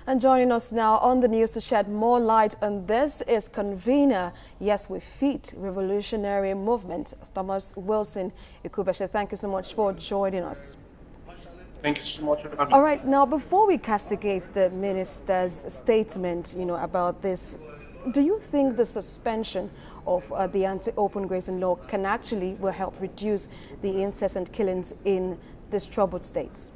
And joining us now on the news to shed more light on this is convener, Yes with Feet Revolutionary Movement, Thomas-Wilson Ikubese. Thank you so much for joining us. Thank you so much for having me. All right, now before we castigate the minister's statement, about this, do you think the suspension of the anti-open grazing law will help reduce the incessant killings in these troubled states?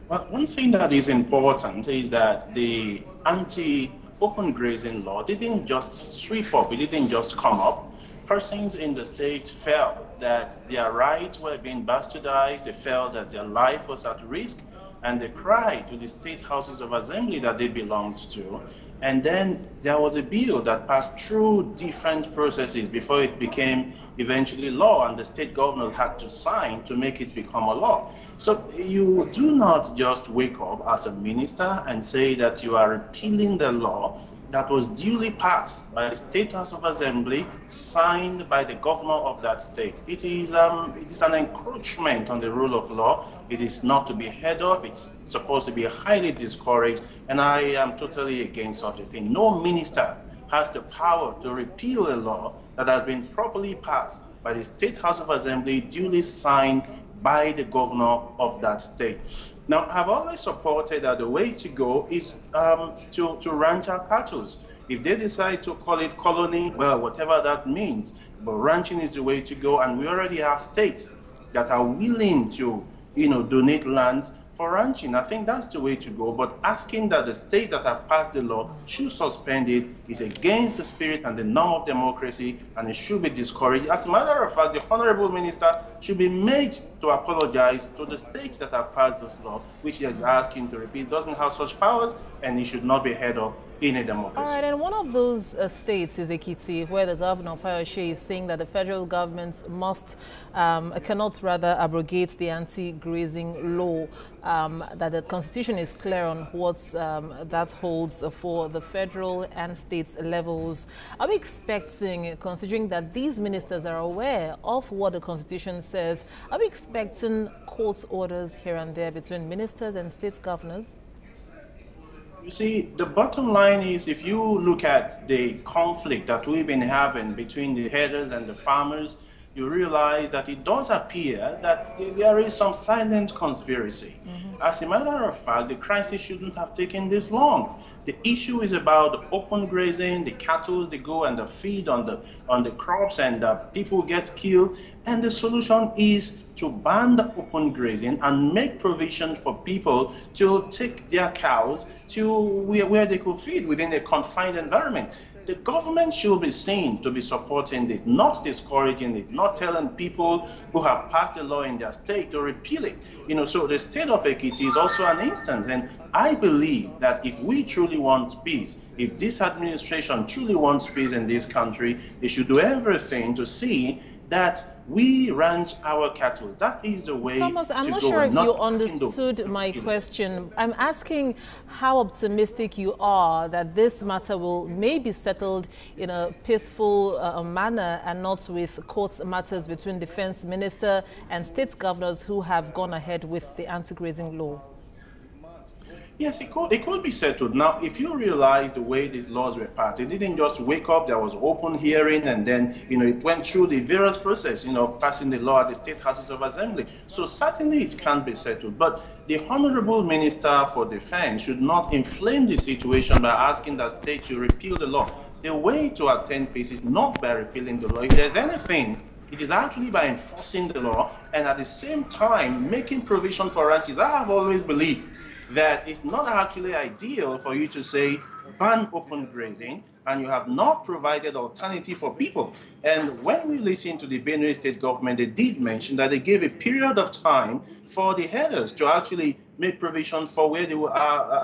Well, one thing that is important is that the anti-open grazing law didn't just sweep up, it didn't just come up. Persons in the state felt that their rights were being bastardized, they felt that their life was at risk, and they cried to the state houses of assembly that they belonged to. And then there was a bill that passed through different processes before it became eventually law, and the state governors had to sign to make it become a law. So you do not just wake up as a minister and say that you are repealing the law that was duly passed by the State House of Assembly, signed by the governor of that state. It is an encroachment on the rule of law. It is not to be heard of. It's supposed to be highly discouraged, and I am totally against such a thing. No minister has the power to repeal a law that has been properly passed by the State House of Assembly, duly signed by the governor of that state. Now, I've always supported that the way to go is to ranch our cattle. If they decide to call it colony, well, whatever that means, but ranching is the way to go, and we already have states that are willing to, donate land for ranching. I think that's the way to go, but asking that the states that have passed the law should suspend it is against the spirit and the norm of democracy, and it should be discouraged. As a matter of fact, the Honorable Minister should be made to apologize to the states that have passed this law, which he is asking to repeal. It doesn't have such powers, and it should not be heard of in a democracy. All right, and one of those states is Ekiti, where the governor of Fayoshe is saying that the federal government cannot abrogate the anti-grazing law, that the constitution is clear on what that holds for the federal and state levels. Are we expecting, considering that these ministers are aware of what the constitution says, are we expecting court orders here and there between ministers and state governors? You see, the bottom line is, if you look at the conflict that we've been having between the herders and the farmers, you realize that it does appear that there is some silent conspiracy. As a matter of fact, the crisis shouldn't have taken this long. The issue is about the open grazing, the cattle, they go and they feed on the crops, and people get killed. And the solution is to ban the open grazing and make provision for people to take their cows to where they could feed within a confined environment. The government should be seen to be supporting this, not discouraging it, not telling people who have passed the law in their state to repeal it. So the state of Ekiti is also an instance, and I believe that if we truly want peace, if this administration truly wants peace in this country, they should do everything to see that we ranch our cattle. That is the way Thomas, I'm not sure if you understood my question. I'm asking how optimistic you are that this matter will maybe settled in a peaceful manner and not with court matters between defense minister and state governors who have gone ahead with the anti-grazing law. Yes, it could be settled. Now, if you realize the way these laws were passed, it didn't just wake up, there was open hearing, and then, it went through the various process, of passing the law at the state houses of assembly. So certainly it can be settled. But the Honorable Minister for Defense should not inflame the situation by asking that state to repeal the law. The way to attain peace is not by repealing the law. If there's anything, it is actually by enforcing the law and at the same time making provision for ranches. I have always believed that it's not actually ideal for you to say ban open grazing and you have not provided alternative for people. And when we listen to the Benue state government, they did mention that they gave a period of time for the herders to actually make provision for where they will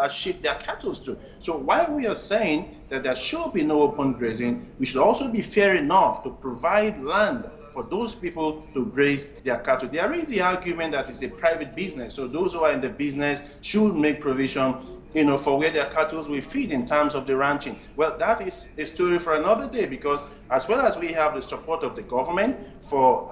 ship their cattle to. So while we are saying that there should be no open grazing, we should also be fair enough to provide land for those people to graze their cattle. There is the argument that it's a private business, so those who are in the business should make provision for where their cattle will feed in terms of the ranching. Well, that is a story for another day, because as well as we have the support of the government for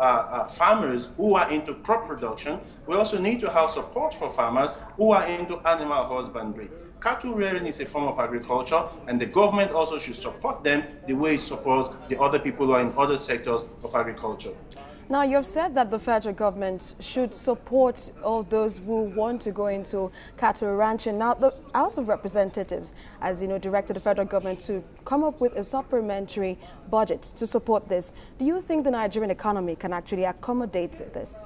farmers who are into crop production, we also need to have support for farmers who are into animal husbandry. Cattle rearing is a form of agriculture, and the government also should support them the way it supports the other people who are in other sectors of agriculture. Now, you've said that the federal government should support all those who want to go into cattle ranching. Now, the House of Representatives, as you know, directed the federal government to come up with a supplementary budget to support this. Do you think the Nigerian economy can actually accommodate this?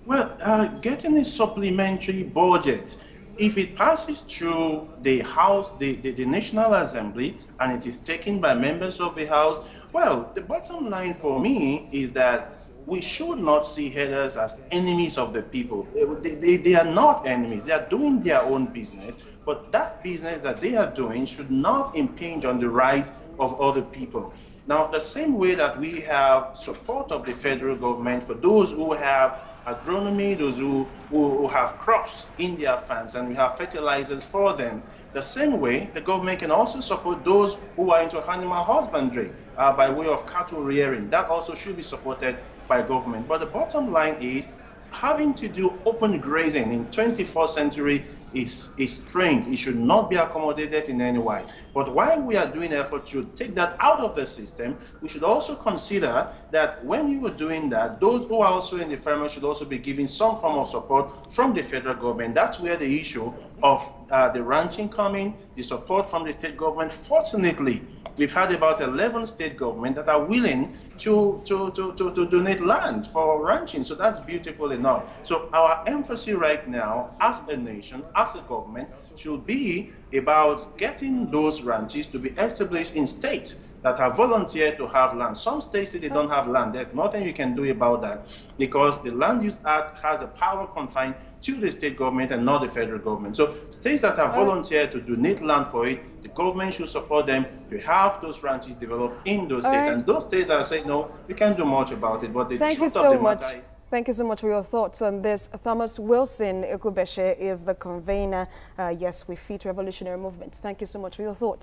Well, getting a supplementary budget, if it passes through the House, the National Assembly, and it is taken by members of the House, well, the bottom line for me is that we should not see herders as enemies of the people. They are not enemies. They are doing their own business, but that business that they are doing should not impinge on the right of other people. Now, the same way that we have support of the federal government for those who have agronomy, those who have crops in their farms, and we have fertilizers for them, the same way the government can also support those who are into animal husbandry by way of cattle rearing. That also should be supported by government. But the bottom line is, having to do open grazing in 21st century is strange. It should not be accommodated in any way. But while we are doing effort to take that out of the system, we should also consider that when you are doing that, those who are also in the farmers should also be given some form of support from the federal government. That's where the issue of the ranching coming, the support from the state government. Fortunately, we've had about 11 state governments that are willing to donate land for ranching. So that's beautiful enough. So our emphasis right now as a nation, as a government, should be about getting those ranches to be established in states that have volunteered to have land. Some states say they don't have land. There's nothing you can do about that, because the Land Use Act has a power confined to the state government and not the federal government. So states that have volunteered to donate land for it, the government should support them to have those ranches developed in those states. And those states that say, no, we can't do much about it. But the truth of the matter is, thank you so much for your thoughts on this. Thomas-Wilson Ikubese is the convener, yes, with Feet Revolutionary Movement. Thank you so much for your thoughts.